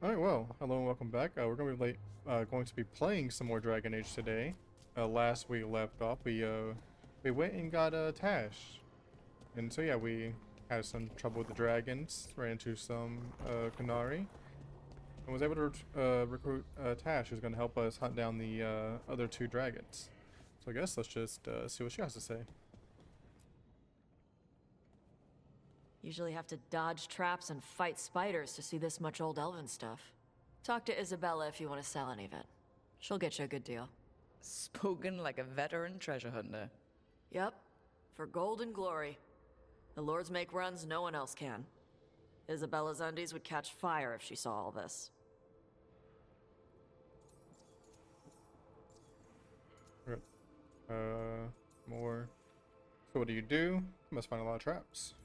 Alright, well, hello and welcome back. We're going to be playing some more Dragon Age today. Last we left off, we went and got Taash. And so yeah, we had some trouble with the dragons, ran into some Qunari, and was able to recruit Taash, who's going to help us hunt down the other two dragons. So I guess let's just see what she has to say. Usually have to dodge traps and fight spiders to see this much old elven stuff. Talk to Isabella if you want to sell any of it. She'll get you a good deal. Spoken like a veteran treasure hunter. Yep, for gold and glory. The lords make runs no one else can. Isabella's undies would catch fire if she saw all this. Right. More. So what do? You must find a lot of traps.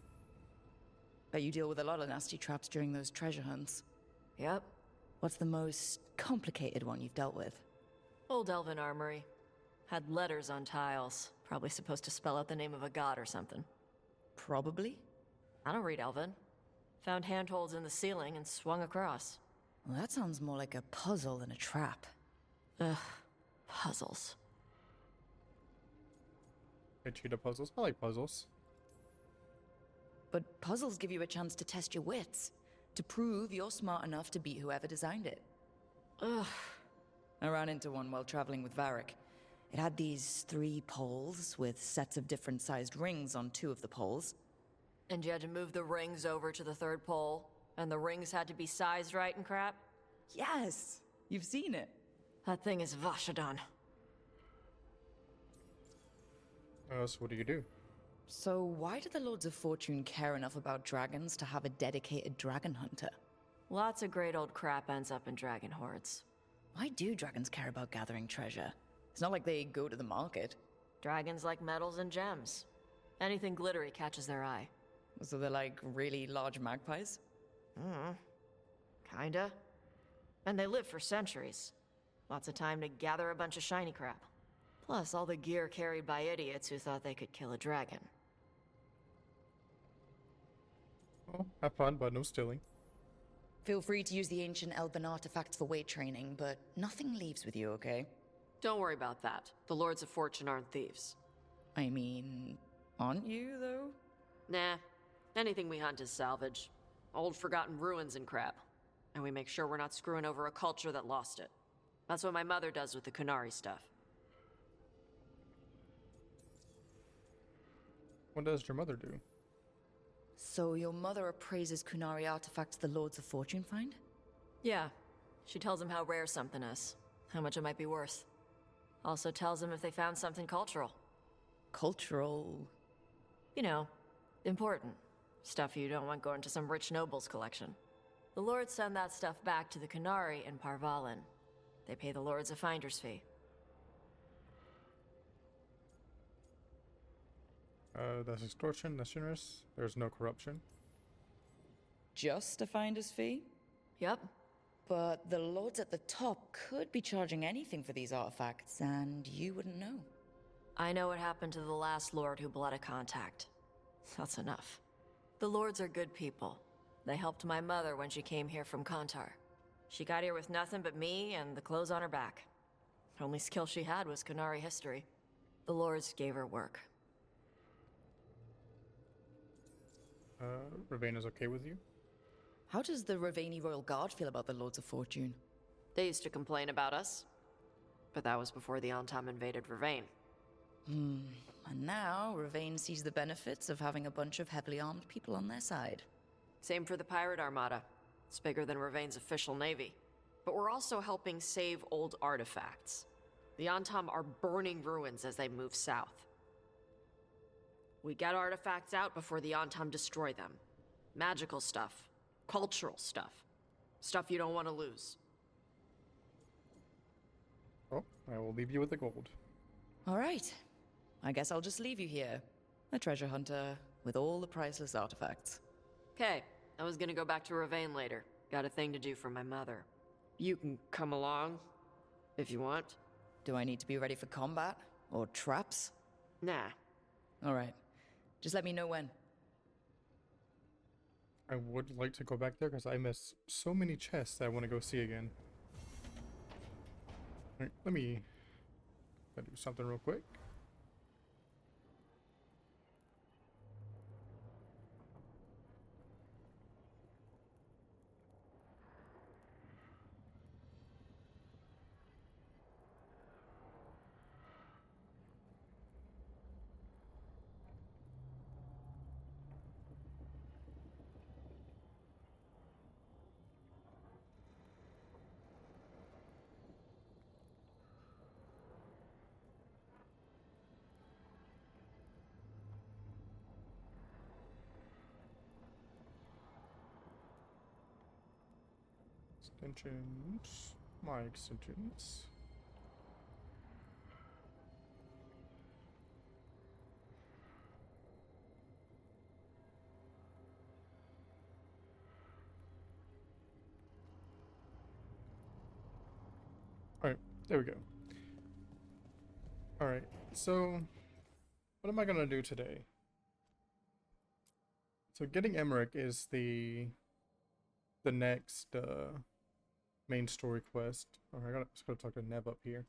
Bet you deal with a lot of nasty traps during those treasure hunts. Yep, What's the most complicated one you've dealt with? old elven armory. Had letters on tiles. Probably supposed to spell out the name of a god or something. Probably. I don't read elven. Found handholds in the ceiling and swung across. Well, that sounds more like a puzzle than a trap. Ugh, puzzles. Hey, cheetah puzzles. I like puzzles. But puzzles give you a chance to test your wits, to prove you're smart enough to beat whoever designed it. Ugh. I ran into one while traveling with Varric. It had these 3 poles with sets of different sized rings on 2 of the poles. And you had to move the rings over to the third pole, and the rings had to be sized right and crap? Yes! You've seen it. That thing is Vashadan. So what do? So why do the Lords of Fortune care enough about dragons to have a dedicated dragon hunter? Lots of great old crap ends up in dragon hordes. Why do dragons care about gathering treasure? It's not like they go to the market. Dragons like metals and gems. Anything glittery catches their eye. So they're like really large magpies? Kinda. And they live for centuries. Lots of time to gather a bunch of shiny crap. Plus all the gear carried by idiots who thought they could kill a dragon. Oh, have fun, but no stealing. Feel free to use the ancient elven artifacts for weight training, but nothing leaves with you, okay? Don't worry about that. The Lords of Fortune aren't thieves. I mean, aren't you, though? Nah. Anything we hunt is salvage. Old forgotten ruins and crap. And we make sure we're not screwing over a culture that lost it. That's what my mother does with the Qunari stuff. What does your mother do? So your mother appraises Qunari artifacts the Lords of Fortune find? Yeah. She tells them how rare something is. How much it might be worth. Also tells them if they found something cultural. Cultural... You know, important. Stuff you don't want going to some rich noble's collection. The lords send that stuff back to the Qunari in Parvalin. They pay the lords a finder's fee. That's extortion, that's generous. There's no corruption. Just a finder's fee? Yep. But the lords at the top could be charging anything for these artifacts, and you wouldn't know. I know what happened to the last lord who bled a contact. That's enough. The lords are good people. They helped my mother when she came here from Kantar. She got here with nothing but me and the clothes on her back. Only skill she had was Qunari history. The lords gave her work. Ravana's okay with you? How does the Ravani Royal Guard feel about the Lords of Fortune? They used to complain about us. But that was before the Antam invaded Ravane. And now, Ravane sees the benefits of having a bunch of heavily armed people on their side. Same for the pirate armada. It's bigger than Ravane's official navy. But we're also helping save old artifacts. The Antam are burning ruins as they move south. We get artifacts out before the Antam destroy them. Magical stuff. Cultural stuff. Stuff you don't want to lose. Oh, I will leave you with the gold. All right. I guess I'll just leave you here. A treasure hunter with all the priceless artifacts. Okay, I was gonna go back to Ravane later. Got a thing to do for my mother. You can come along, if you want. Do I need to be ready for combat? Or traps? Nah. All right. Just let me know when. I would like to go back there because I missed so many chests that I want to go see again. Alright, let me do something real quick. Extensions. My extensions. Alright, there we go. Alright, so what am I gonna do today? So getting Emmerich is the next main story quest. Oh, I just gotta talk to Nev up here.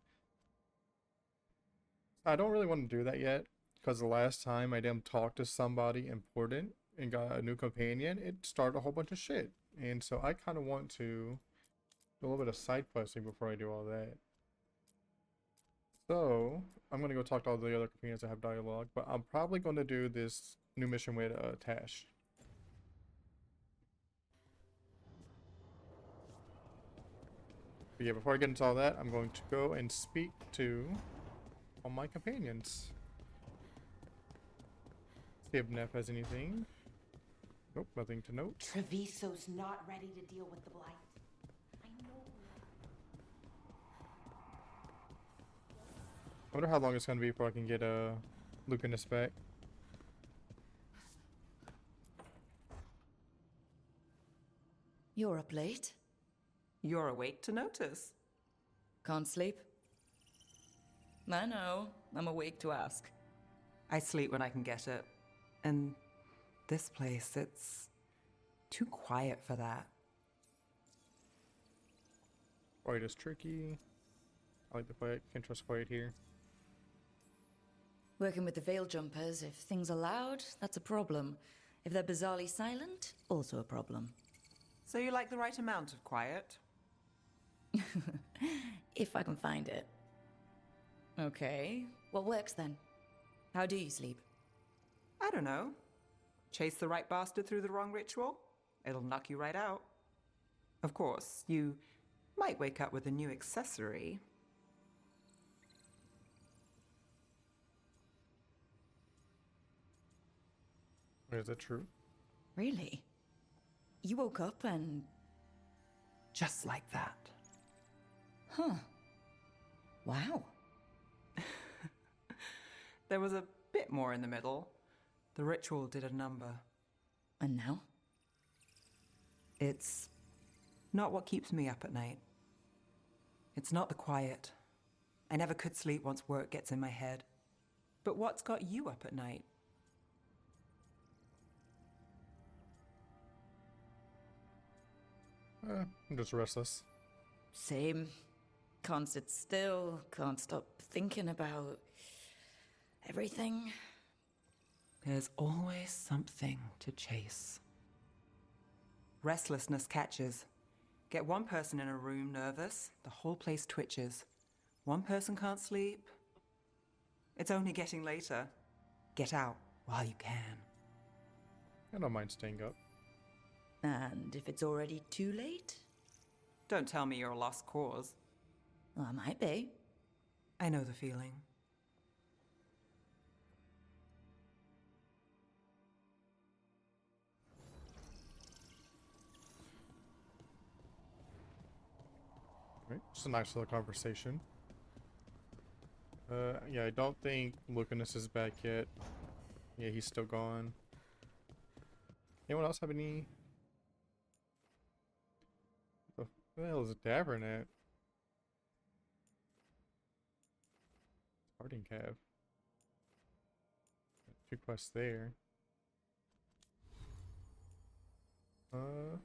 I don't really want to do that yet, because the last time I didn't talk to somebody important and got a new companion, it started a whole bunch of shit. And so I kind of want to do a little bit of side questing before I do all that. So I'm going to go talk to all the other companions that have dialogue, but I'm probably going to do this new mission with Taash. But yeah, before I get into all that, I'm going to go and speak to all my companions. See if Neff has anything. Nope, nothing to note. Treviso's not ready to deal with the blight. I know. I wonder how long it's going to be before I can get Lucanus back. You're up late? You're awake to notice. Can't sleep? I know. I'm awake to ask. I sleep when I can get it. And this place, it's too quiet for that. Quiet is tricky. I like the quiet. Can't trust quiet here. Working with the veil jumpers, if things are loud, that's a problem. If they're bizarrely silent, also a problem. So you like the right amount of quiet? If I can find it. Okay, what works then? How do you sleep? I don't know. Chase the right bastard through the wrong ritual? It'll knock you right out. Of course, you might wake up with a new accessory. Is that true? Really? You woke up and... Just like that. Huh. Wow. There was a bit more in the middle. The ritual did a number. And now? It's not what keeps me up at night. It's not the quiet. I never could sleep once work gets in my head. But what's got you up at night? I'm just restless. Same. Can't sit still, can't stop thinking about... everything. There's always something to chase. Restlessness catches. Get one person in a room nervous, the whole place twitches. One person can't sleep. It's only getting later. Get out while you can. I don't mind staying up. And if it's already too late? Don't tell me you're a lost cause. Well, I might be. I know the feeling. Right, just a nice little conversation. Yeah, I don't think Lucanus is back yet. Yeah, he's still gone. Anyone else have any... What the hell is a Davern at? Starting Cav. 2 quests there. Uh.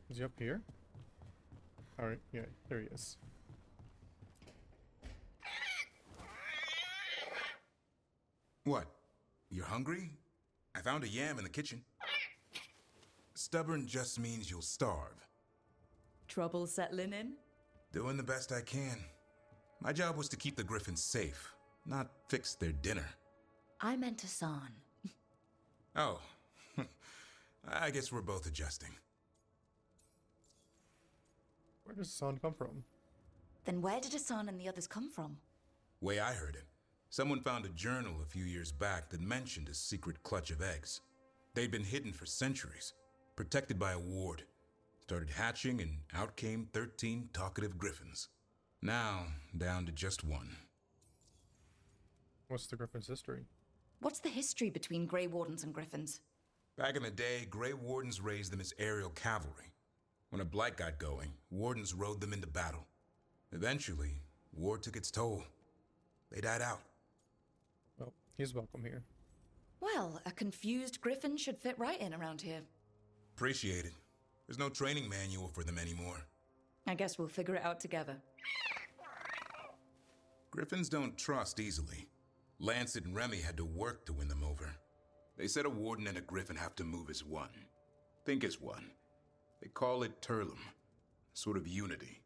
Is he up here? Alright, yeah, there he is. What? You're hungry? I found a yam in the kitchen. Stubborn just means you'll starve. Trouble settling in? Doing the best I can. My job was to keep the Griffins safe, not fix their dinner. I meant Hassan. Oh. I guess we're both adjusting. Where does the sound come from? Then where did Hassan and the others come from? Way I heard it, someone found a journal a few years back that mentioned a secret clutch of eggs. They'd been hidden for centuries, protected by a ward. Started hatching and out came 13 talkative griffins. Now, down to just one. What's the Griffin's history? What's the history between Grey Wardens and Griffins? Back in the day, Grey Wardens raised them as aerial cavalry. When a blight got going, Wardens rode them into battle. Eventually, war took its toll. They died out. Well, he's welcome here. Well, a confused Griffin should fit right in around here. Appreciate it. There's no training manual for them anymore. I guess we'll figure it out together. Griffins don't trust easily. Lancet and Remy had to work to win them over. They said a warden and a griffin have to move as one. Think as one. They call it Turlum, sort of unity.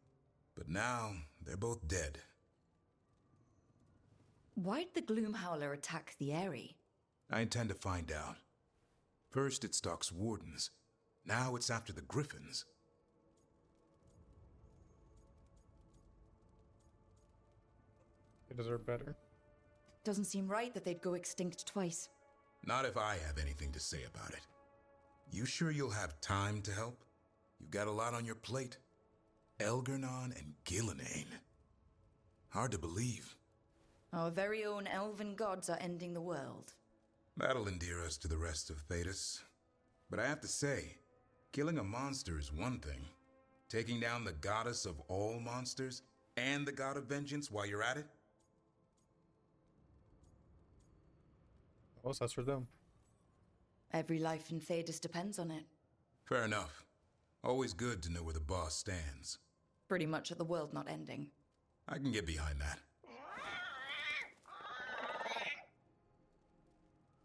But now, they're both dead. Why'd the Gloomhowler attack the Eyrie? I intend to find out. First it stalks wardens. Now it's after the griffins. They deserve better. Doesn't seem right that they'd go extinct twice. Not if I have anything to say about it. You sure you'll have time to help? You've got a lot on your plate. Elgernon and Gillenane. Hard to believe. Our very own elven gods are ending the world. That'll endear us to the rest of Thedas. But I have to say, killing a monster is one thing. Taking down the goddess of all monsters and the god of vengeance while you're at it? Well, that's for them. Every life in Thedas depends on it. Fair enough. Always good to know where the boss stands. Pretty much at the world not ending. I can get behind that.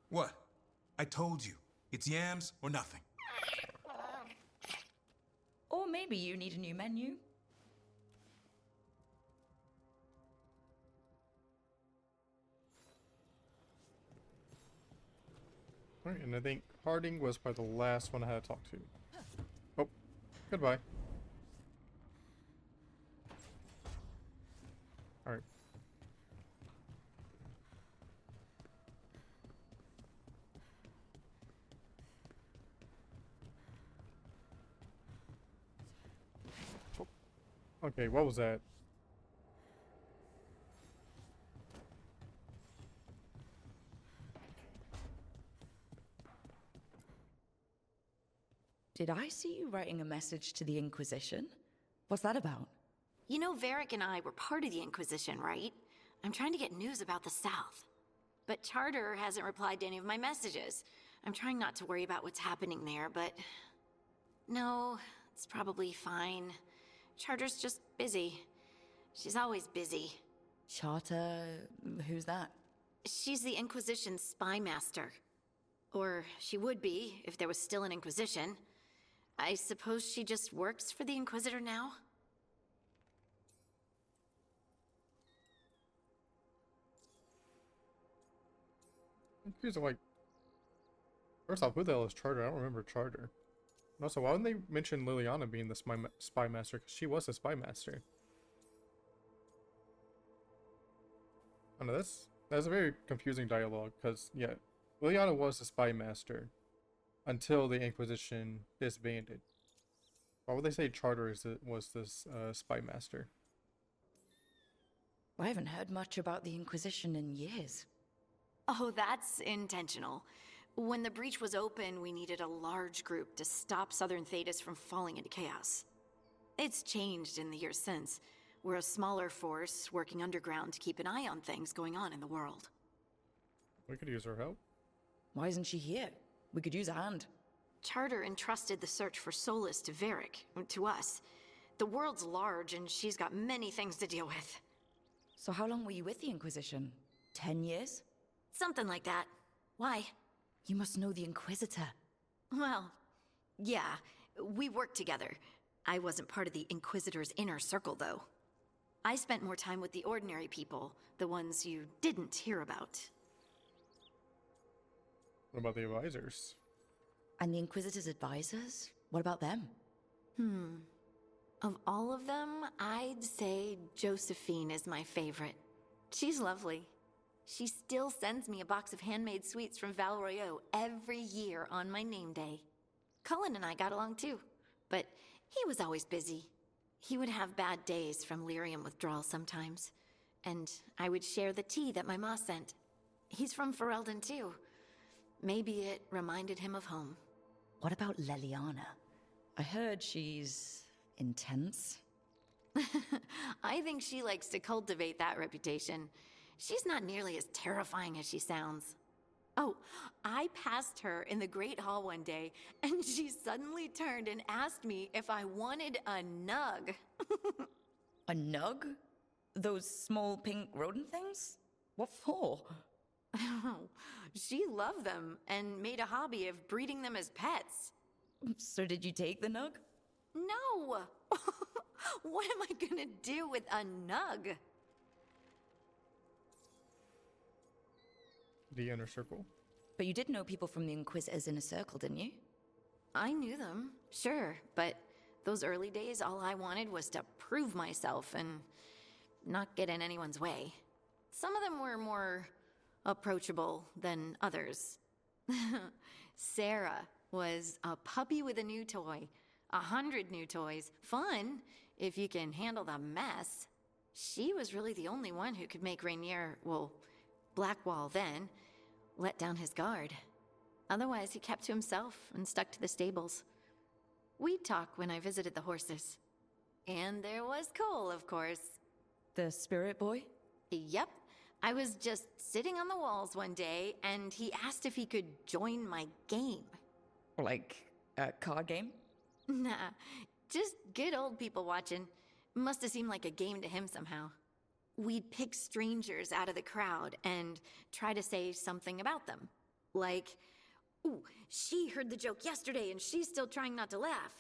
What? I told you. It's yams or nothing. Or maybe you need a new menu. Alright, and I think Harding was probably the last one I had to talk to. Oh, goodbye. Alright. Okay, what was that? Did I see you writing a message to the Inquisition? What's that about? You know, Varric and I were part of the Inquisition, right? I'm trying to get news about the South. But Charter hasn't replied to any of my messages. I'm trying not to worry about what's happening there, but... No, it's probably fine. Charter's just busy. She's always busy. Charter... who's that? She's the Inquisition's spy master. Or she would be, if there was still an Inquisition. I suppose she just works for the Inquisitor now? I'm curious, like, first off, who the hell is Charter? I don't remember Charter. And also, why wouldn't they mention Liliana being the spy master? Because she was a spy master. I don't know, that's a very confusing dialogue, because, yeah, Liliana was a spy master until the Inquisition disbanded. Why would they say Charter was this spy master? I haven't heard much about the Inquisition in years. Oh, that's intentional. When the breach was open, we needed a large group to stop Southern Thedas from falling into chaos. It's changed in the years since. We're a smaller force working underground to keep an eye on things going on in the world. We could use her help. Why isn't she here? We could use a hand. Charter entrusted the search for Solus to Varric, to us. The world's large, and she's got many things to deal with. So how long were you with the Inquisition? 10 years? Something like that. Why? You must know the Inquisitor. Well, yeah, we worked together. I wasn't part of the Inquisitor's inner circle, though. I spent more time with the ordinary people, the ones you didn't hear about. What about the advisors? And the Inquisitor's advisors? What about them? Of all of them, I'd say Josephine is my favorite. She's lovely. She still sends me a box of handmade sweets from Val Royeaux every year on my name day. Cullen and I got along too, but he was always busy. He would have bad days from lyrium withdrawal sometimes, and I would share the tea that my ma sent. He's from Ferelden too. Maybe it reminded him of home. What about Leliana? I heard she's intense. I think she likes to cultivate that reputation. She's not nearly as terrifying as she sounds. Oh, I passed her in the Great Hall one day, and she suddenly turned and asked me if I wanted a nug. A nug? Those small pink rodent things? What for? She loved them and made a hobby of breeding them as pets. So did you take the nug? No! What am I gonna do with a nug? The inner circle. But you did know people from the Inquisitor's inner circle, didn't you? I knew them, sure, but those early days, all I wanted was to prove myself and not get in anyone's way. Some of them were more approachable than others. Sarah was a puppy with a new toy, 100 new toys. Fun, if you can handle the mess. She was really the only one who could make Rainier, well, Blackwall then, let down his guard. Otherwise, he kept to himself and stuck to the stables. We'd talk when I visited the horses. And there was Cole, of course. The spirit boy? Yep. I was just sitting on the walls one day, and he asked if he could join my game. Like a card game? Nah, just good old people watching. Must have seemed like a game to him somehow. We'd pick strangers out of the crowd and try to say something about them. Like, ooh, she heard the joke yesterday and she's still trying not to laugh.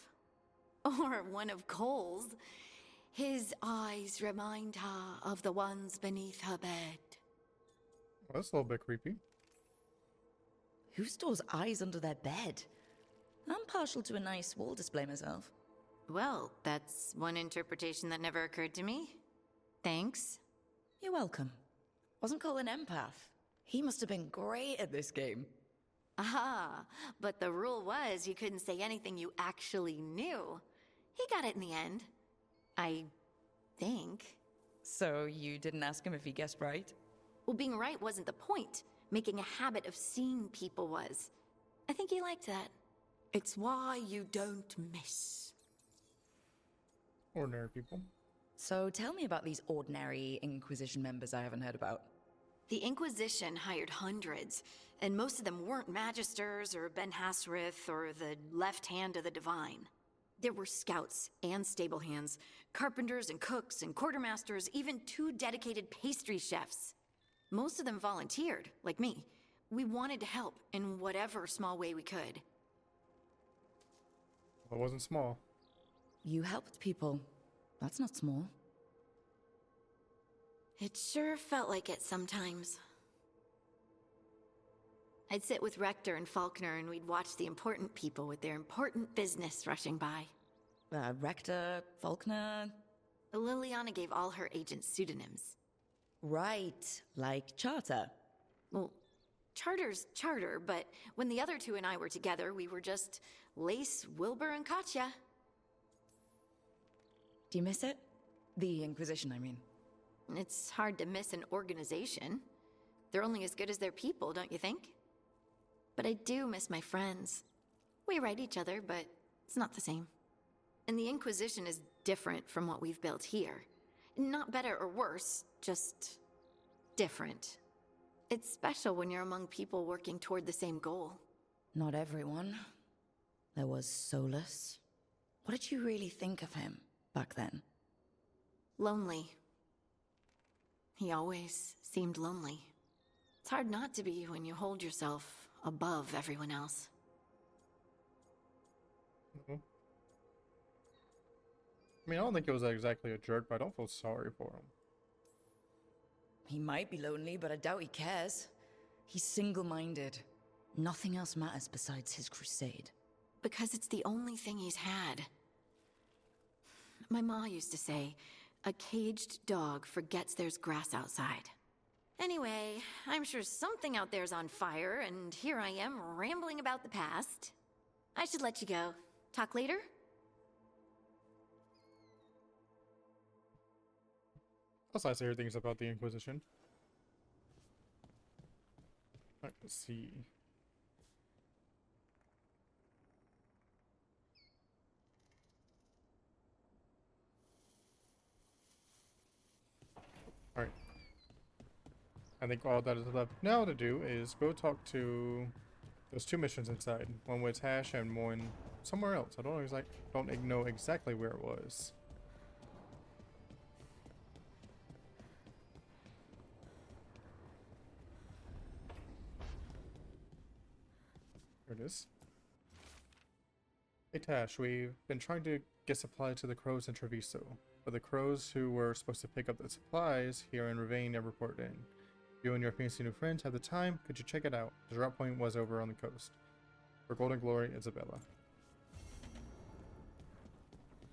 Or one of Cole's. His eyes remind her of the ones beneath her bed. Well, that's a little bit creepy. Who stores eyes under their bed? I'm partial to a nice wall display myself. Well, that's one interpretation that never occurred to me. Thanks. You're welcome. Wasn't Cole an empath? He must have been great at this game. Ah, but the rule was you couldn't say anything you actually knew. He got it in the end. I think. So you didn't ask him if he guessed right? Well, being right wasn't the point. Making a habit of seeing people was. I think he liked that. It's why you don't miss. Ordinary people. So tell me about these ordinary Inquisition members I haven't heard about. The Inquisition hired hundreds, and most of them weren't Magisters or Ben Hasrith or the left hand of the Divine. There were scouts and stable hands, carpenters and cooks and quartermasters, even 2 dedicated pastry chefs. Most of them volunteered, like me. We wanted to help in whatever small way we could. Well, it wasn't small. You helped people. That's not small. It sure felt like it sometimes. I'd sit with Rector and Faulkner and we'd watch the important people with their important business rushing by. Rector, Faulkner... Liliana gave all her agents pseudonyms. Right, like Charter. Well, Charter's Charter, but when the other 2 and I were together, we were just Lace, Wilbur, and Katya. Do you miss it? The Inquisition, I mean. It's hard to miss an organization. They're only as good as their people, don't you think? But I do miss my friends. We write each other, but it's not the same. And the Inquisition is different from what we've built here. Not better or worse, just different. It's special when you're among people working toward the same goal. Not everyone. There was Solus. What did you really think of him back then? Lonely. He always seemed lonely. It's hard not to be when you hold yourself above everyone else. Mhm. I mean, I don't think it was exactly a jerk, but I don't feel sorry for him. He might be lonely, but I doubt he cares. He's single-minded. Nothing else matters besides his crusade. Because it's the only thing he's had. My ma used to say, a caged dog forgets there's grass outside. Anyway, I'm sure something out there's on fire, and here I am rambling about the past. I should let you go. Talk later? That's nice to hear things about the Inquisition. Alright, let's see. Alright. I think all that is left now to do is go talk to those two missions inside. One with Taash and one somewhere else. I don't know exactly where it was. There it is. Hey Tash, we've been trying to get supplies to the crows in Treviso, but the crows who were supposed to pick up the supplies here in Ravane never reported in. You and your fancy new friends have the time, could you check it out? The drop point was over on the coast. For Golden Glory, Isabella.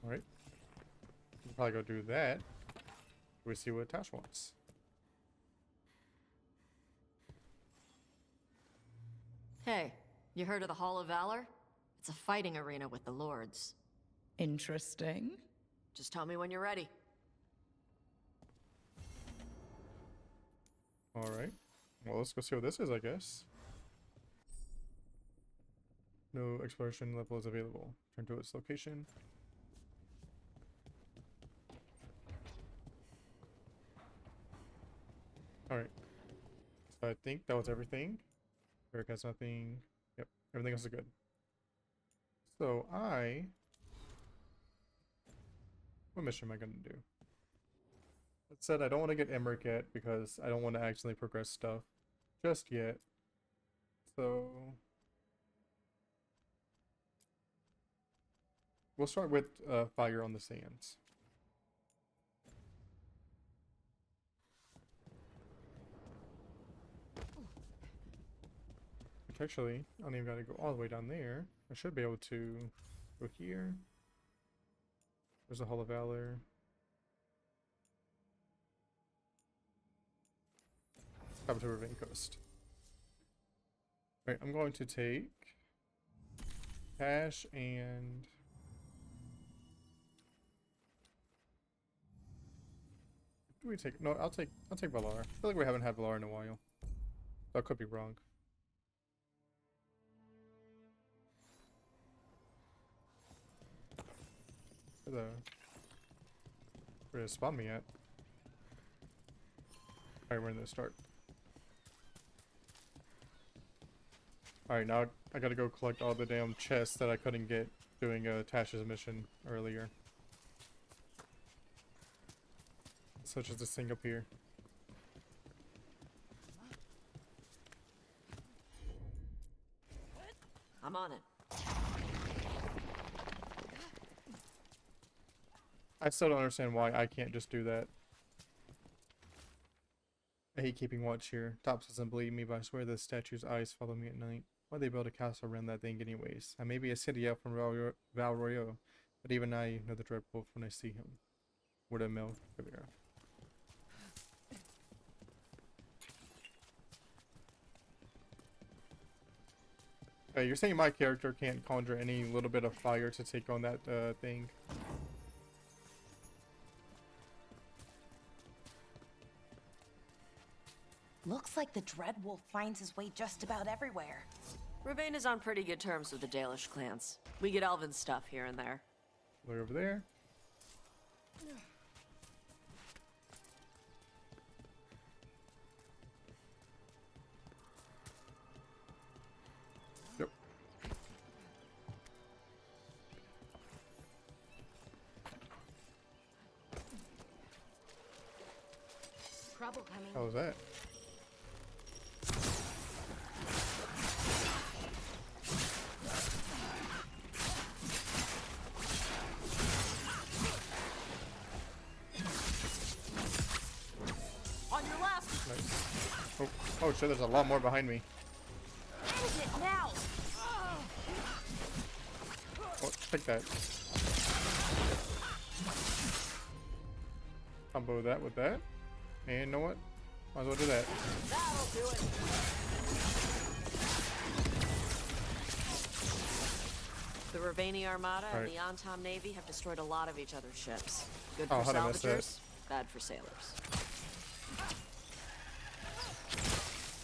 Alright. We'll probably go do that. We see what Tash wants. Hey, you heard of the Hall of Valor? It's a fighting arena with the lords. Interesting. Just tell me when you're ready. Alright. Well, let's go see what this is, I guess. No exploration level is available. Turn to its location. Alright. So I think that was everything. Eric has nothing. Yep, everything else is good. So what mission am I gonna do? That said, I don't want to get Emmerich yet because I don't want to actually progress stuff just yet. So we'll start with Fire on the Sands. Which actually, I don't even gotta go all the way down there. I should be able to go here. There's the Hall of Valor. Up to Ravane Coast. Alright, I'm going to take Taash and do we take no, I'll take Valar. I feel like we haven't had Valar in a while. I could be wrong. Where did it spawn me at? Alright, we're in the start. Alright, now I gotta go collect all the damn chests that I couldn't get doing Tash's mission earlier. Such as this thing up here. I'm on it. I still don't understand why I can't just do that. I hate keeping watch here. Tops doesn't believe me, but I swear the statue's eyes follow me at night. Why'd they build a castle around that thing anyways? I may be a city out from Val Royeaux, but even I know the Dread Wolf when I see him. Word of Mel Caveira. You're saying my character can't conjure any little bit of fire to take on that thing? Looks like the Dreadwolf finds his way just about everywhere. Ravane is on pretty good terms with the Dalish clans. We get elven stuff here and there. Look over there. trouble coming. How was that? On your left! Nice. Oh shit, there's a lot more behind me. Finish it now! Oh, take that. Combo that with that. And you know what? Might as well do that. That'll do it! The Ravani Armada and Right. the Antom Navy have destroyed a lot of each other's ships. Good Oh, for how'd I miss that? salvagers, bad for sailors.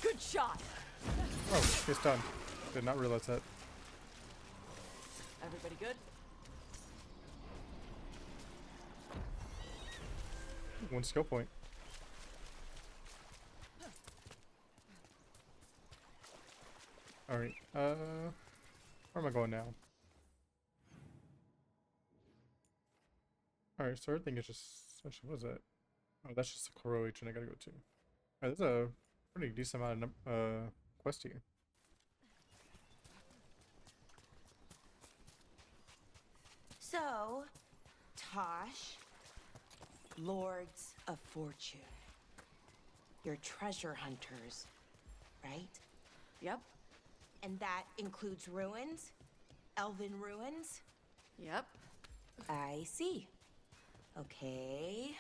Good shot! Oh, it's done. Did not realize that. Everybody good? One skill point. Alright, where am I going now? Alright, so I think it's just, actually, what is that? Oh, that's just the Coro region I gotta go to. Alright, there's a pretty decent amount of, quest here. So, Taash, Lords of Fortune. You're treasure hunters, right? Yep. And that includes ruins? Elven ruins? Yep. I see. Okay.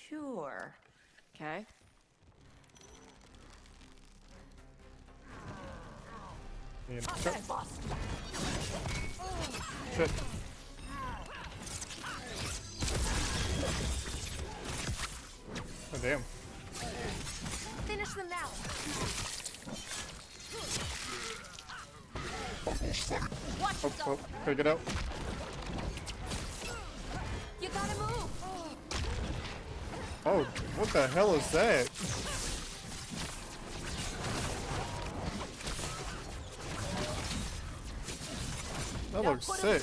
Sure. Okay. And Okay, boss. shit. Oh damn. Finish them now! Watch Oh, gotta get out. You gotta move! Oh, what the hell is that? That looks sick.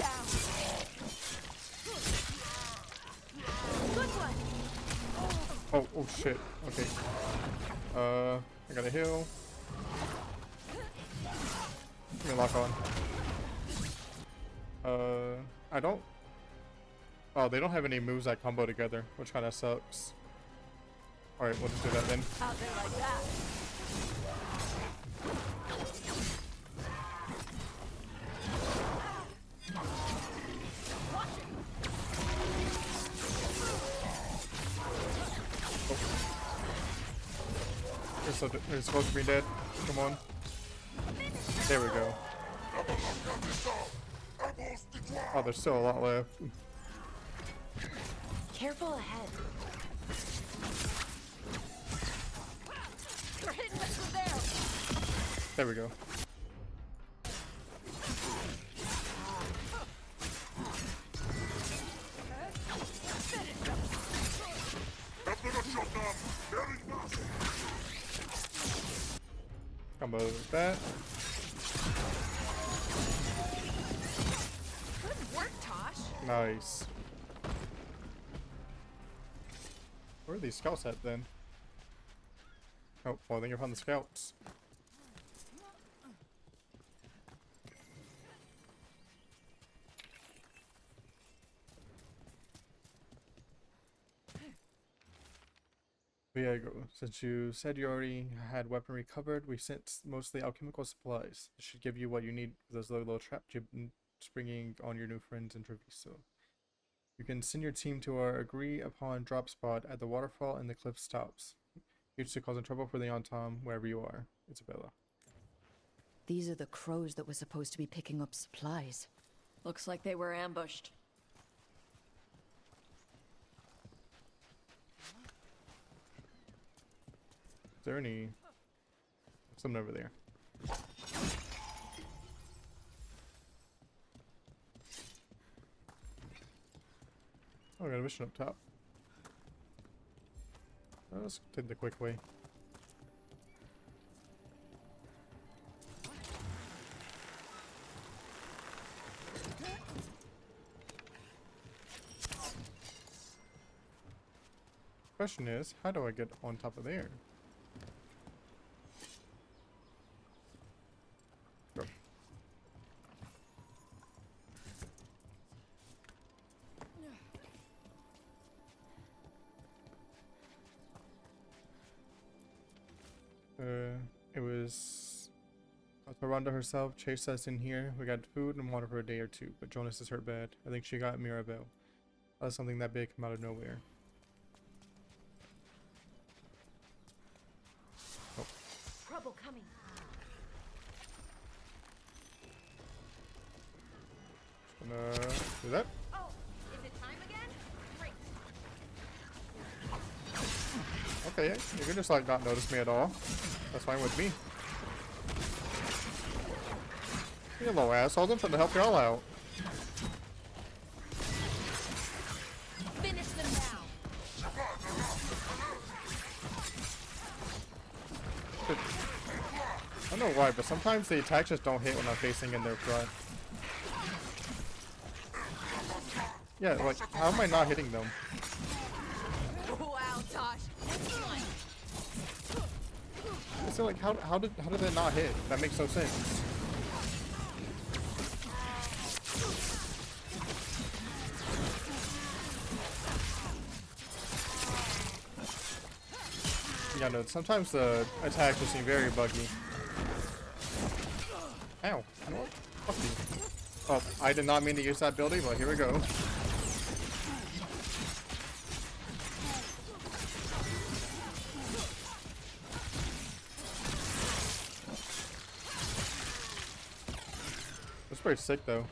Good one! Oh shit. Okay. I got a heal. Give me a lock on. I don't. Oh, they don't have any moves that combo together, which kind of sucks. Alright, we'll just do that then. Out there like that. You're supposed to be dead. Come on. There we go. Oh, there's still a lot left. Careful ahead. You're hitting us from there. There we go. Combo with that. Good work, Taash. Nice. Where are these scouts at then? Oh, well, I think I found the scouts. Viego, since you said you already had weaponry covered, we sent mostly alchemical supplies. This should give you what you need for those low trap springing on your new friends in Treviso. You can send your team to our agree-upon drop spot at the waterfall and the cliff's tops. Used to causing trouble for the Antom wherever you are. Isabella. These are the crows that were supposed to be picking up supplies. Looks like they were ambushed. Is there any... Something over there. Oh, I got a mission up top. Let's take the quick way. question is, how do I get on top of there? Go. It was Rhonda herself chased us in here. We got food and water for a day or two, but Jonas is hurt bad. I think she got Mirabelle. That's something that big come out of nowhere. Oh. Trouble coming. Gonna do that. Oh, is it time again? Great. Okay, you can just like not notice me at all. That's fine with me. You little assholes, I'm trying to help y'all out. Finish them now. I don't know why, but sometimes the attacks just don't hit when I'm facing in their front. Yeah, like, how am I not hitting them? Wow, Taash. Excellent. So like, how did that not hit? That makes no sense. Yeah, no, sometimes the attacks just seem very buggy. Ow. You know what? Fuck you. Oh, I did not mean to use that ability, but here we go. That's pretty sick, though.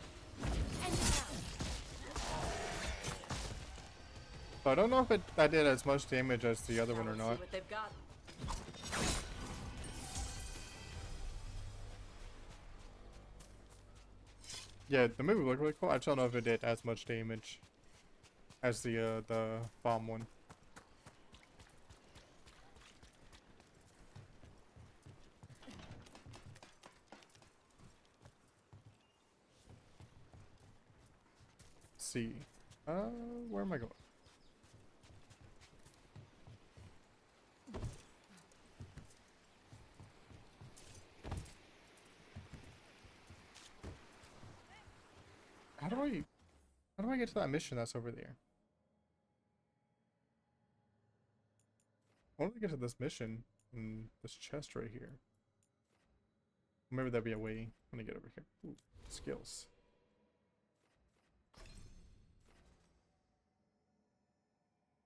So I don't know if that did as much damage as the other one or not. See what they've got. Yeah, the movie looked really cool. I just don't know if it did as much damage as the bomb one. Let's see. Where am I going? How do I get to that mission that's over there? I want to get to this mission in this chest right here. Maybe that'd be a way when I get over here. Ooh, skills.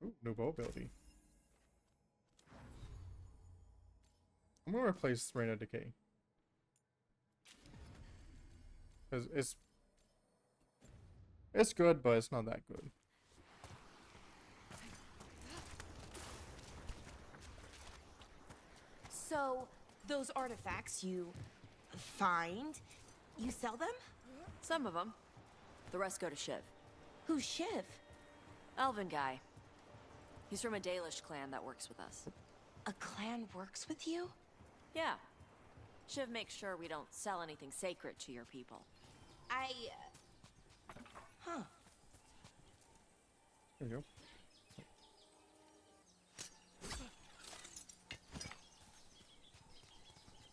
Ooh, new bow ability. I'm gonna replace Rain of Decay. Because it's good, but it's not that good. So, those artifacts you find, you sell them? Some of them. The rest go to Shiv. Who's Shiv? Elven guy. He's from a Dalish clan that works with us. A clan works with you? Yeah. Shiv makes sure we don't sell anything sacred to your people. Huh. There you go.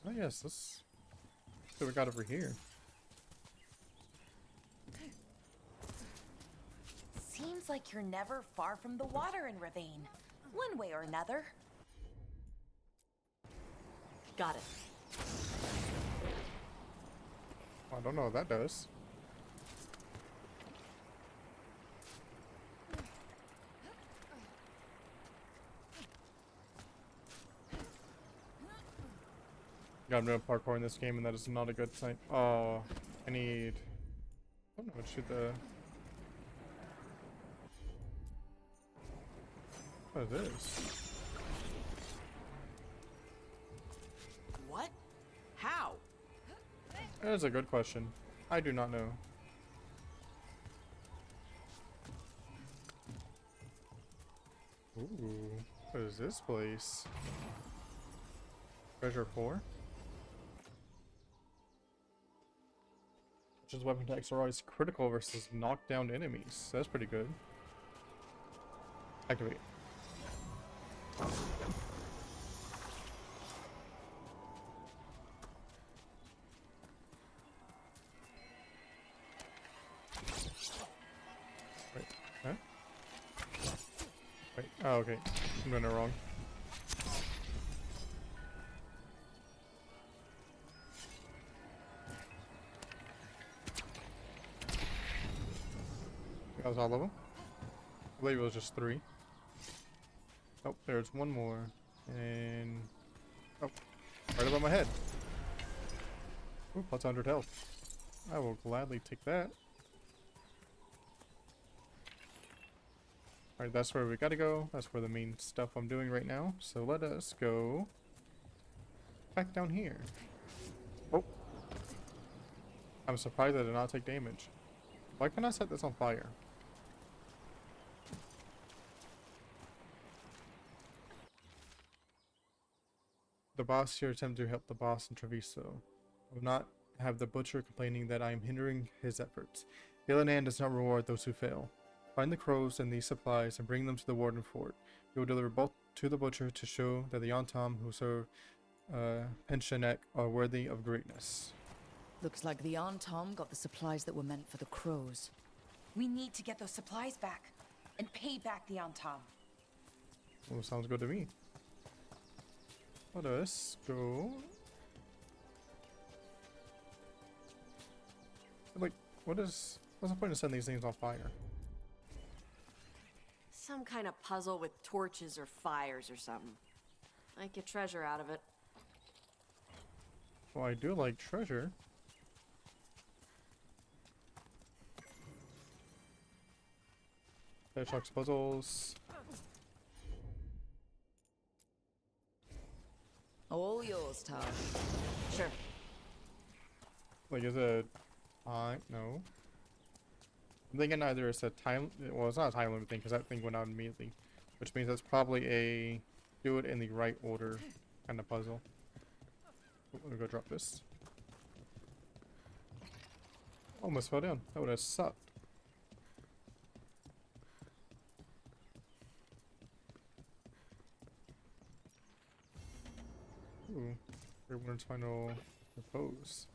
Oh yes, let's see what we got over here. Seems like you're never far from the water in Ravine. One way or another. Got it. I don't know what that does. Yeah, I'm doing parkour in this game, and that is not a good sign. Oh, I need. I don't know what should the. What is this? What? How? That is a good question. I do not know. Ooh, what is this place? Treasure 4? Which is weapon attacks are always critical versus knockdown enemies. That's pretty good. Activate. Oh, okay. I'm doing it wrong. That was all of them. I believe it was just 3. Oh, there's one more. And... oh, right above my head. Ooh, plus 100 health. I will gladly take that. Alright, that's where we gotta go. That's where the main stuff I'm doing right now. So let us go back down here. Oh. I'm surprised I did not take damage. Why can't I set this on fire? The boss here attempted to help the boss in Treviso. I will not have the butcher complaining that I am hindering his efforts. Gillinan does not reward those who fail. Find the crows and these supplies and bring them to the warden fort. We will deliver both to the butcher to show that the Antam who serve Pensionek are worthy of greatness. Looks like the Antom got the supplies that were meant for the crows. We need to get those supplies back and pay back the Antam. Well, sounds good to me. Let us go. Like, what's the point of setting these things on fire? Some kind of puzzle with torches or fires or something. Might get treasure out of it. Well, I do like treasure. Hedgehog's puzzles. All yours, Taash. Sure. Like, is it time? No. I'm thinking either it's a time. Well, it's not a time limit thing because that thing went out immediately, which means that's probably a do it in the right order kind of puzzle. Let me go drop this. Almost fell down. That would have sucked. Ooh, everyone's final repose.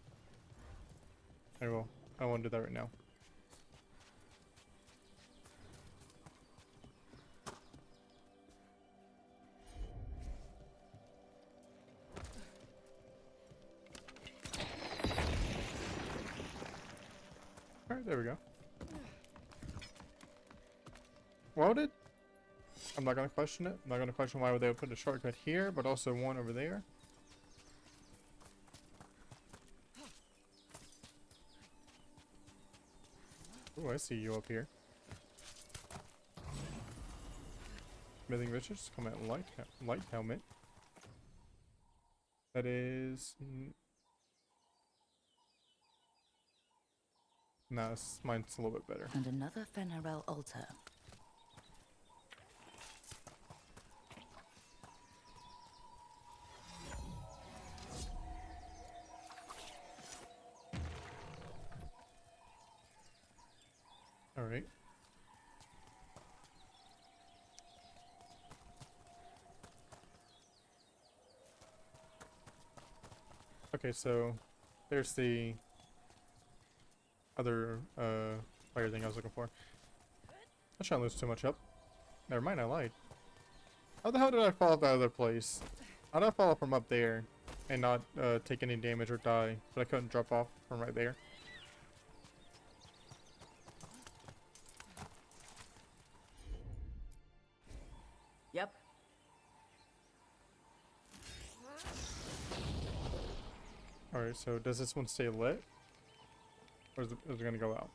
I will. I won't do that right now. Alright, there we go. Why would it? I'm not gonna question it. I'm not gonna question why they would put a shortcut here, but also one over there. Oh, I see you up here. Smithing riches, come at light helmet. That is. Nah, mine's a little bit better. And another Fenarel altar. Alright. Okay, so there's the other fire thing I was looking for. I shouldn't lose too much up. Never mind, I lied. How the hell did I fall off that other place? How did I fall off from up there and not take any damage or die? But I couldn't drop off from right there. Yep. Alright, so does this one stay lit? Or is it gonna go out?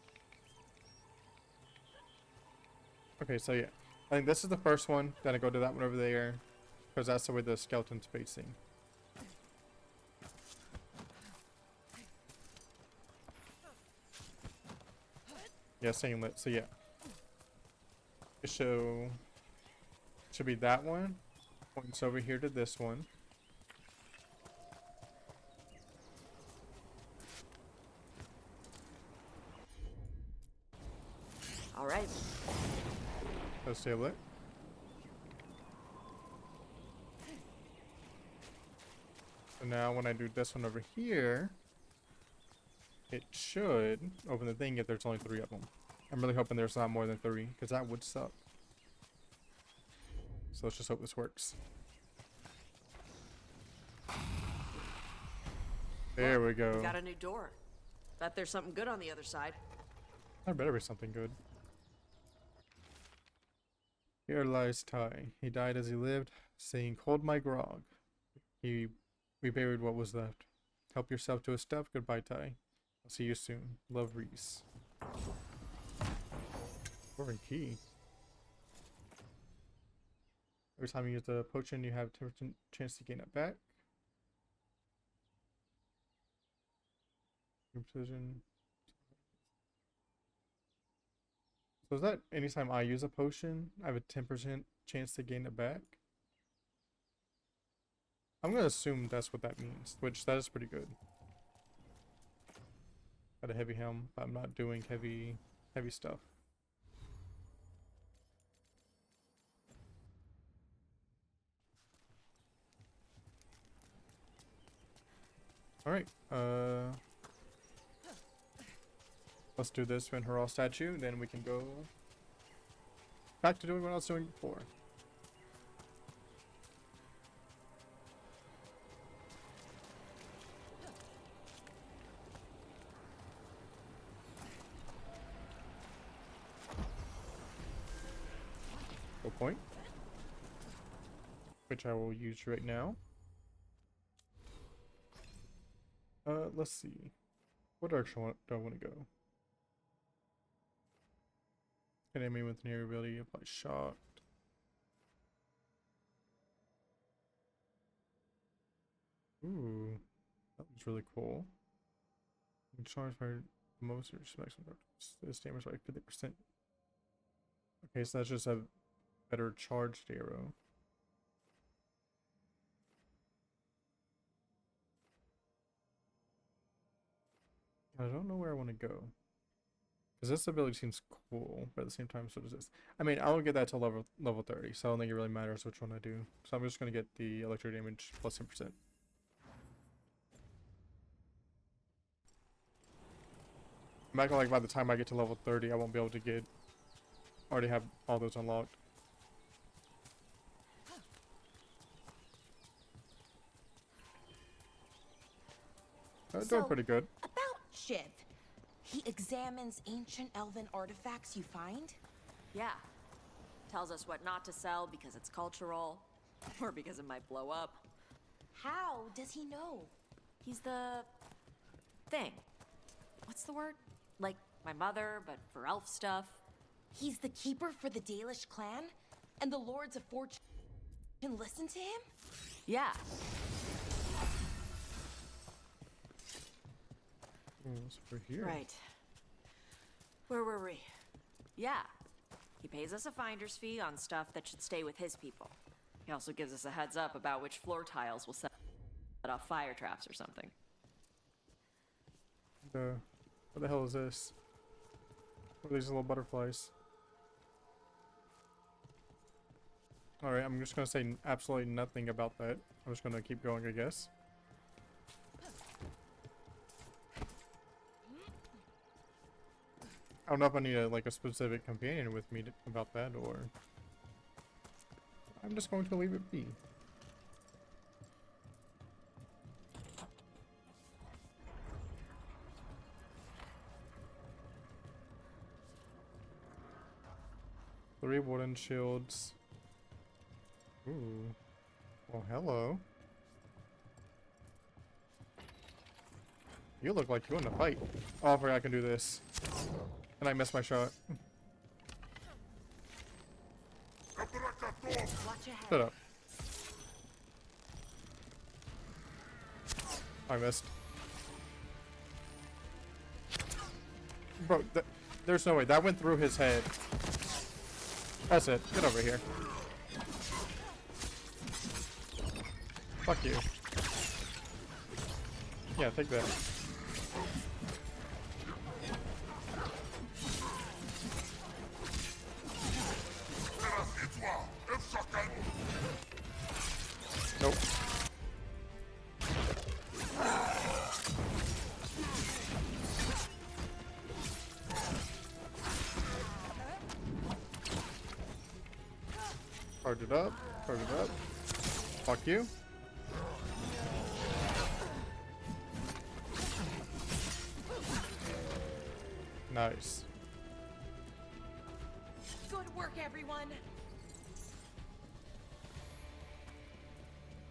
Okay, so yeah. I think this is the first one. Then I go to that one over there. Because that's the way the skeleton's facing. Yeah, staying lit. So yeah. Should be that one. Points over here to this one. All right. So stay lit. So now when I do this one over here, it should open the thing if there's only 3 of them. I'm really hoping there's not more than 3, because that would suck. So let's just hope this works. There we go. We got a new door. Bet there's something good on the other side. There better be something good. Here lies Ty. He died as he lived, saying, "Hold my grog." We buried what was left. Help yourself to a stuff. Goodbye, Ty. I'll see you soon. Love, Reese. Foreign key. Every time you use the potion, you have a 10% chance to gain it back. Your precision. So is that anytime I use a potion, I have a 10% chance to gain it back? I'm gonna assume that's what that means, which that is pretty good. Got a heavy helm, but I'm not doing heavy stuff. Alright, let's do this when Hurrah statue, then we can go back to doing what I was doing before. Go point, which I will use right now. Let's see. What direction do I want to go? An enemy with an area ability, apply shock. Ooh, that was really cool. Charge by most or maximum this damage by 50%. Okay, so that's just a better charged arrow. I don't know where I want to go. Because this ability seems cool, but at the same time, so does this. I mean, I don't get that till level 30, so I don't think it really matters which one I do. So I'm just going to get the electric damage plus 10%. I'm acting like by the time I get to level 30, I won't be able to already have all those unlocked. Doing pretty good. About Shiv. He examines ancient elven artifacts you find? Yeah. Tells us what not to sell because it's cultural, or because it might blow up. How does he know? He's the thing. What's the word? Like my mother, but for elf stuff. He's the keeper for the Dalish clan? And the Lords of Fortune can listen to him? Yeah. What's over here? Right. Where were we? Yeah. He pays us a finder's fee on stuff that should stay with his people. He also gives us a heads up about which floor tiles will set off fire traps or something. What the hell is this? What are these little butterflies? Alright, I'm just gonna say absolutely nothing about that. I'm just gonna keep going, I guess. I don't know if I need a specific companion with me about that, or I'm just going to leave it be. Three wooden shields. Ooh. Well, hello. You look like you want to fight. Oh, I forgot I can do this. And I missed my shot. Shut up. I missed. Bro, there's no way. That went through his head. That's it. Get over here. Fuck you. Yeah, take that. Nope. Charge it up. Charge it up. Fuck you. Nice. Good work, everyone.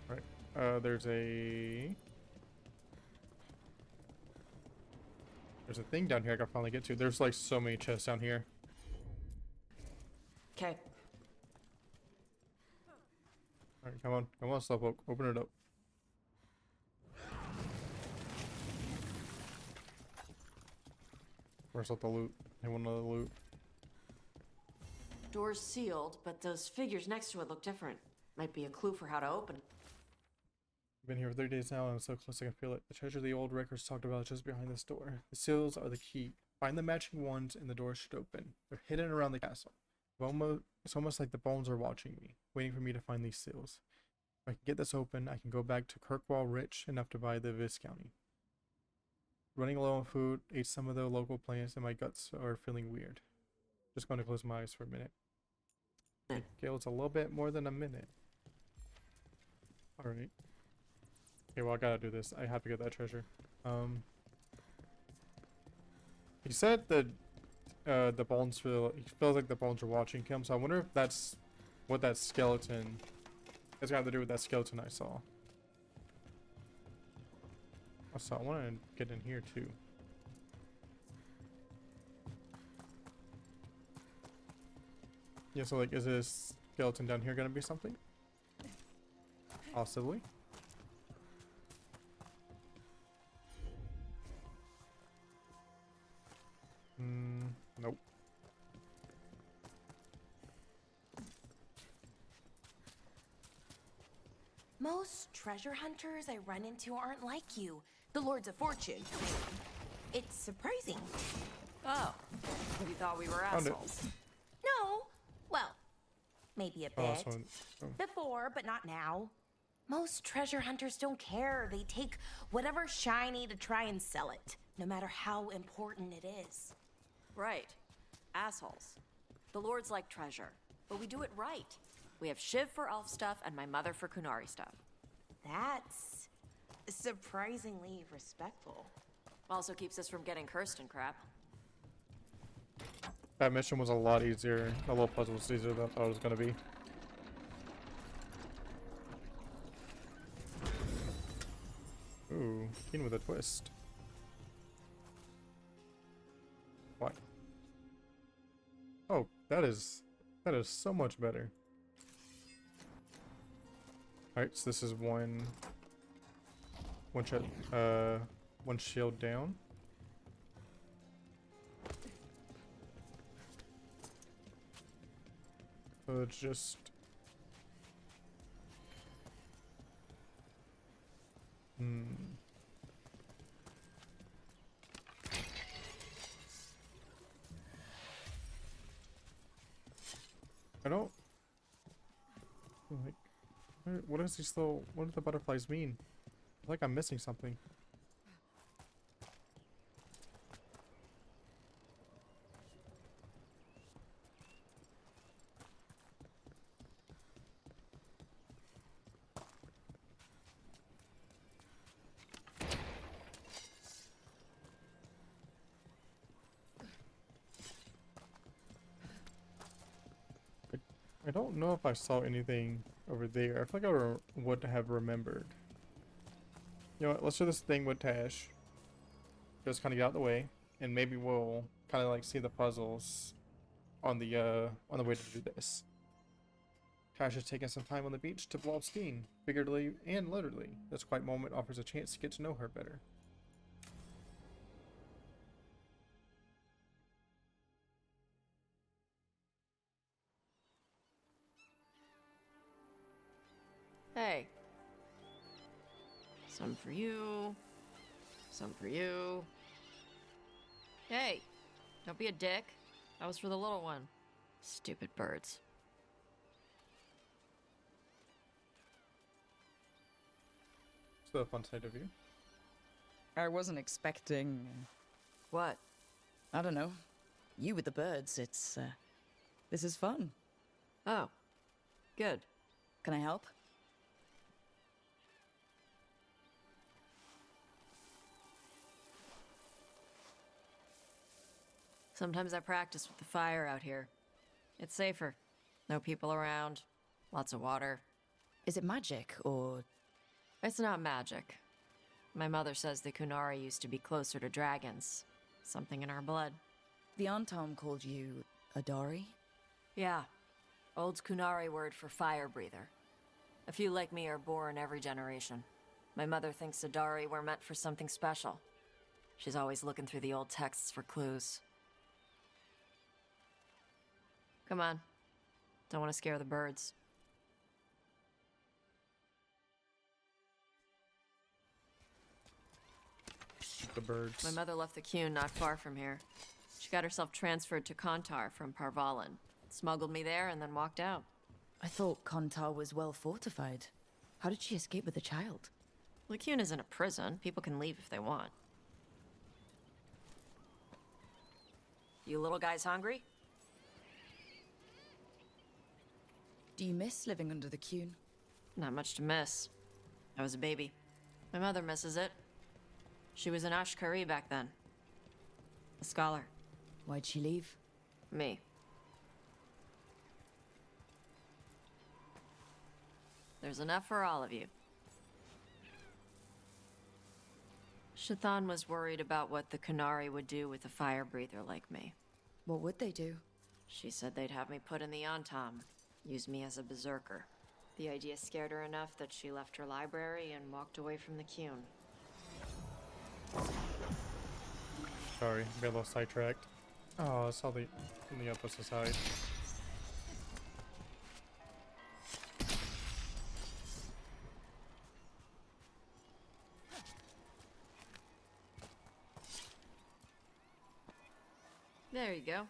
Right. There's a thing down here I can finally get to. There's like so many chests down here. Okay. Alright, come on. Come on, Slowpoke. Open it up. Where's all the loot? Anyone know the loot? Door's sealed, but those figures next to it look different. Might be a clue for how to open it. I've been here for 30 days now and I'm so close I can feel it. The treasure the old records talked about is just behind this door. The seals are the key. Find the matching ones and the door should open. They're hidden around the castle. It's almost like the bones are watching me, waiting for me to find these seals. If I can get this open, I can go back to Kirkwall rich enough to buy the Viscounty. Running low on food, ate some of the local plants, and my guts are feeling weird. Just going to close my eyes for a minute. Gale, it's a little bit more than a minute. Alright. Okay, well I gotta do this. I have to get that treasure. He said that the bones feel, he feels like the bones are watching him, so I wonder if that's what that skeleton has got to do with that skeleton I saw. Also, I want to get in here too. Yeah, so like, is this skeleton down here gonna be something? Possibly. Nope. Most treasure hunters I run into aren't like you, the Lords of Fortune. It's surprising. Oh. You thought we were Found it. assholes. No, well, maybe a bit. Oh. Before, but not now. Most treasure hunters don't care. They take whatever's shiny to try and sell it, no matter how important it is. Right. Assholes. The Lords like treasure, but we do it right. We have Shiv for elf stuff and my mother for Kunari stuff. That's surprisingly respectful. Also keeps us from getting cursed and crap. That mission was a lot easier. The little puzzle was easier than I thought it was gonna be. Ooh, keen with a twist. What? Oh, that is so much better. Alright, so this is one shield down. So it's just I don't like what is these little, what do the butterflies mean? I feel like I'm missing something. I don't know if I saw anything over there. I feel like I would have remembered. You know what? Let's do this thing with Taash. Just kind of get out of the way, and maybe we'll kind of like see the puzzles on the way to do this. Taash is taking some time on the beach to blow off steam, figuratively and literally. This quiet moment offers a chance to get to know her better. Hey. Some for you. Some for you. Hey. Don't be a dick. That was for the little one. Stupid birds. Still a fun sight of you. I wasn't expecting. What? I don't know. You with the birds. This is fun. Oh. Good. Can I help? Sometimes I practice with the fire out here. It's safer. No people around. Lots of water. Is it magic, or... It's not magic. My mother says the Kunari used to be closer to dragons. Something in our blood. The Antom called you a Dari? Yeah. Old Kunari word for fire breather. A few like me are born every generation. My mother thinks Adari were meant for something special. She's always looking through the old texts for clues. Come on. Don't want to scare the birds. The birds. My mother left the Qun not far from here. She got herself transferred to Kontar from Parvalan. Smuggled me there and then walked out. I thought Kontar was well fortified. How did she escape with a child? The Qun isn't a prison. People can leave if they want. You little guys hungry? Do you miss living under the Qun? Not much to miss. I was a baby. My mother misses it. She was an Ashkari back then. A scholar. Why'd she leave? Me. There's enough for all of you. Shathan was worried about what the Kunari would do with a fire breather like me. What would they do? She said they'd have me put in the Antam, use me as a berserker. The idea scared her enough that she left her library and walked away from the Qun. Sorry, got a little sidetracked. Oh, I saw the on the opposite side. There you go.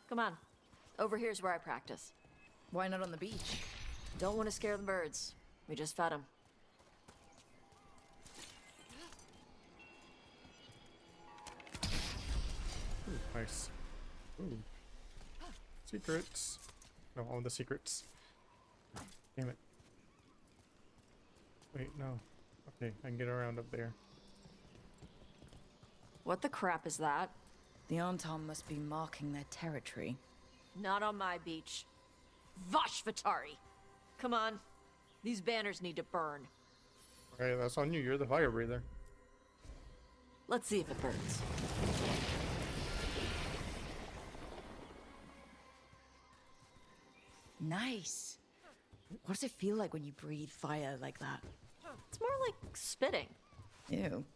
Come on. Over here's where I practice. Why not on the beach? Don't want to scare the birds. We just fed them. Ooh, nice. Ooh. Secrets. No, all the secrets. Damn it. Wait, no. Okay, I can get around up there. What the crap is that? The Antom must be marking their territory. Not on my beach. Vashvatari! Come on. These banners need to burn. Alright, that's on you. You're the fire breather. Let's see if it burns. Nice. What does it feel like when you breathe fire like that? It's more like spitting. Ew.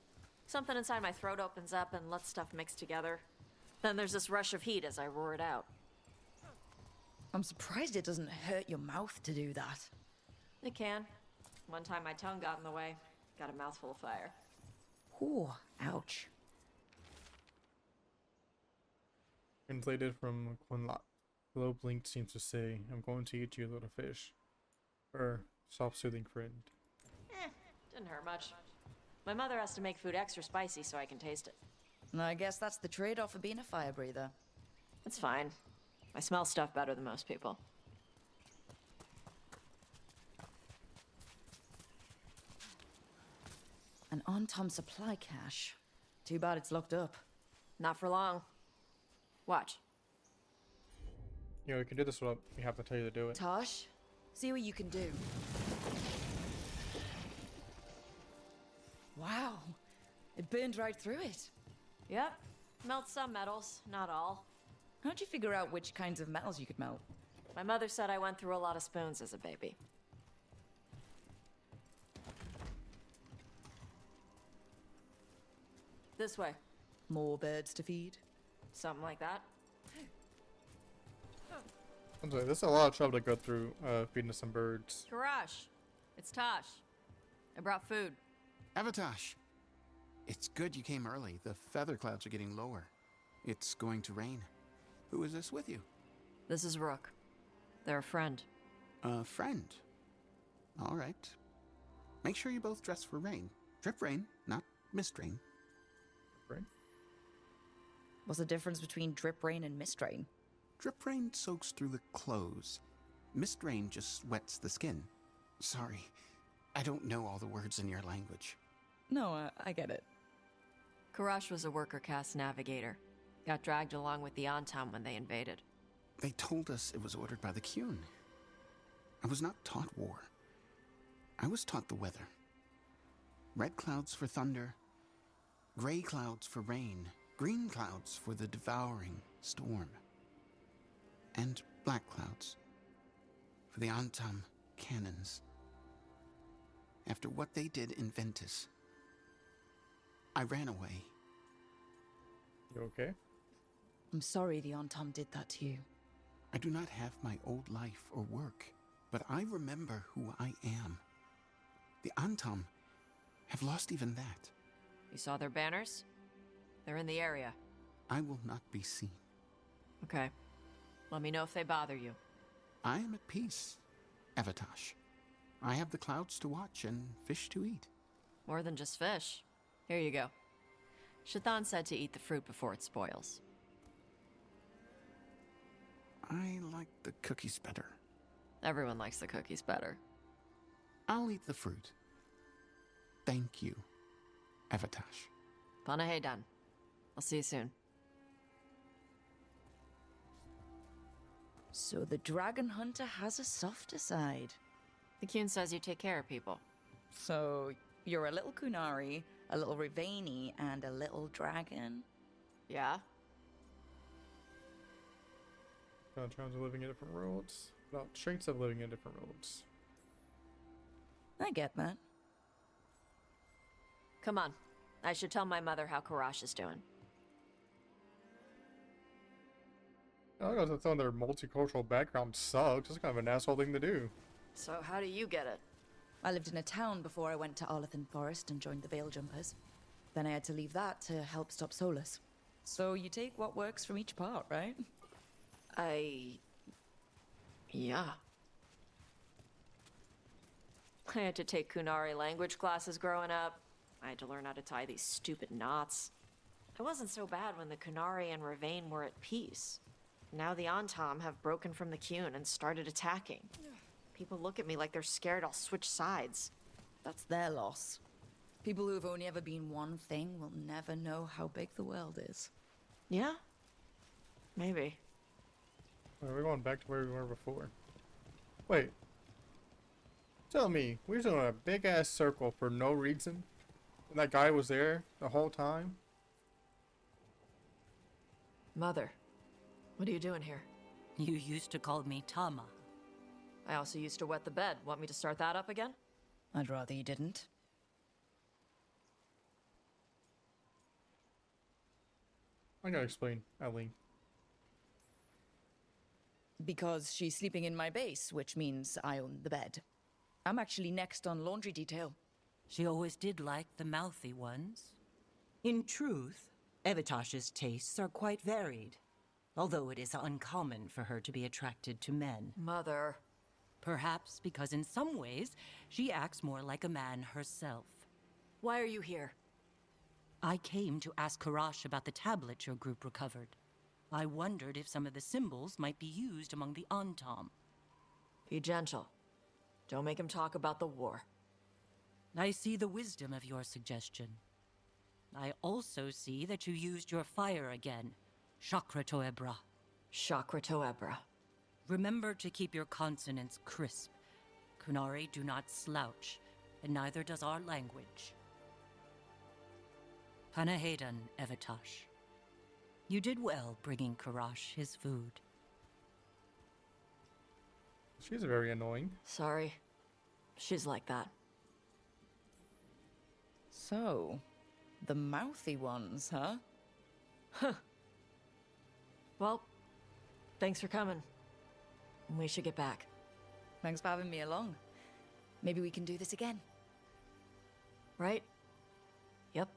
Something inside my throat opens up and lets stuff mix together. Then there's this rush of heat as I roar it out. I'm surprised it doesn't hurt your mouth to do that. It can. One time my tongue got in the way. Got a mouthful of fire. Ooh, ouch. Translated from Quinlot. Glow blinked seems to say, I'm going to eat you, little fish. Or soft soothing friend. Didn't hurt much. My mother has to make food extra spicy so I can taste it. And I guess that's the trade-off of being a fire breather. It's fine. I smell stuff better than most people. An Antom supply cache. Too bad it's locked up. Not for long. Watch. You know, we can do this without we have to tell you to do it. Taash, see what you can do. Wow, it burned right through it. Yep. Melt some metals, not all. How'd you figure out which kinds of metals you could melt? My mother said I went through a lot of spoons as a baby. This way. More birds to feed? Something like that. I'm sorry, this is a lot of trouble to go through feeding some birds. Karash, it's Taash. I brought food. Avatash, it's good you came early. The feather clouds are getting lower. It's going to rain. Who is this with you? This is Rook. They're a friend. A friend. All right. Make sure you both dress for rain. Drip rain, not mist rain. Right? What's the difference between drip rain and mist rain? drip rain soaks through the clothes. Mist rain just wets the skin. Sorry, I don't know all the words in your language. No, I get it. Karash was a worker caste navigator. Got dragged along with the Antam when they invaded. They told us it was ordered by the Qun. I was not taught war. I was taught the weather. Red clouds for thunder, gray clouds for rain, green clouds for the devouring storm, and black clouds for the Antam cannons. After what they did in Ventus, I ran away. You okay? I'm sorry the Antam did that to you. I do not have my old life or work, but I remember who I am. The Antam have lost even that. You saw their banners? They're in the area. I will not be seen. Okay. Let me know if they bother you. I am at peace, Evatash. I have the clouds to watch and fish to eat. More than just fish. Here you go. Shathan said to eat the fruit before it spoils. I like the cookies better. Everyone likes the cookies better. I'll eat the fruit. Thank you, Evatash. Panaheydan. I'll see you soon. So the dragon hunter has a softer side. The Qun says you take care of people. So you're a little Kunari, a little Rivani, and a little dragon? Yeah? Challenge of living in different worlds. About strengths of living in different worlds. I get that. Come on. I should tell my mother how Karash is doing. I don't know if their multicultural background sucks. It's kind of an asshole thing to do. So how do you get it? I lived in a town before I went to Arlathan Forest and joined the Veil Jumpers. Then I had to leave that to help stop Solus. So you take what works from each part, right? Yeah. I had to take Kunari language classes growing up. I had to learn how to tie these stupid knots. It wasn't so bad when the Kunari and Ravain were at peace. Now the Antam have broken from the Qun and started attacking. People look at me like they're scared I'll switch sides. That's their loss. People who have only ever been one thing will never know how big the world is. Yeah? Maybe. We're going back to where we were before. Wait. Tell me, we were doing a big ass circle for no reason? And that guy was there the whole time? Mother, what are you doing here? You used to call me Tama. I also used to wet the bed. Want me to start that up again? I'd rather you didn't. I gotta explain, Eileen. Because she's sleeping in my base, which means I own the bed. I'm actually next on laundry detail. She always did like the mouthy ones. In truth, Evitash's tastes are quite varied, although it is uncommon for her to be attracted to men. Mother. Perhaps because in some ways, she acts more like a man herself. Why are you here? I came to ask Karash about the tablet your group recovered. I wondered if some of the symbols might be used among the Antam. Be gentle. Don't make him talk about the war. I see the wisdom of your suggestion. I also see that you used your fire again, Chakra Toebra. Chakra Toebra. Remember to keep your consonants crisp. Kunari do not slouch, and neither does our language. Panaheydan, Evitash. You did well bringing Karash his food. She's very annoying. Sorry. She's like that. So, the mouthy ones, huh? Well, thanks for coming. We should get back. Thanks for having me along. Maybe we can do this again. Right? Yep.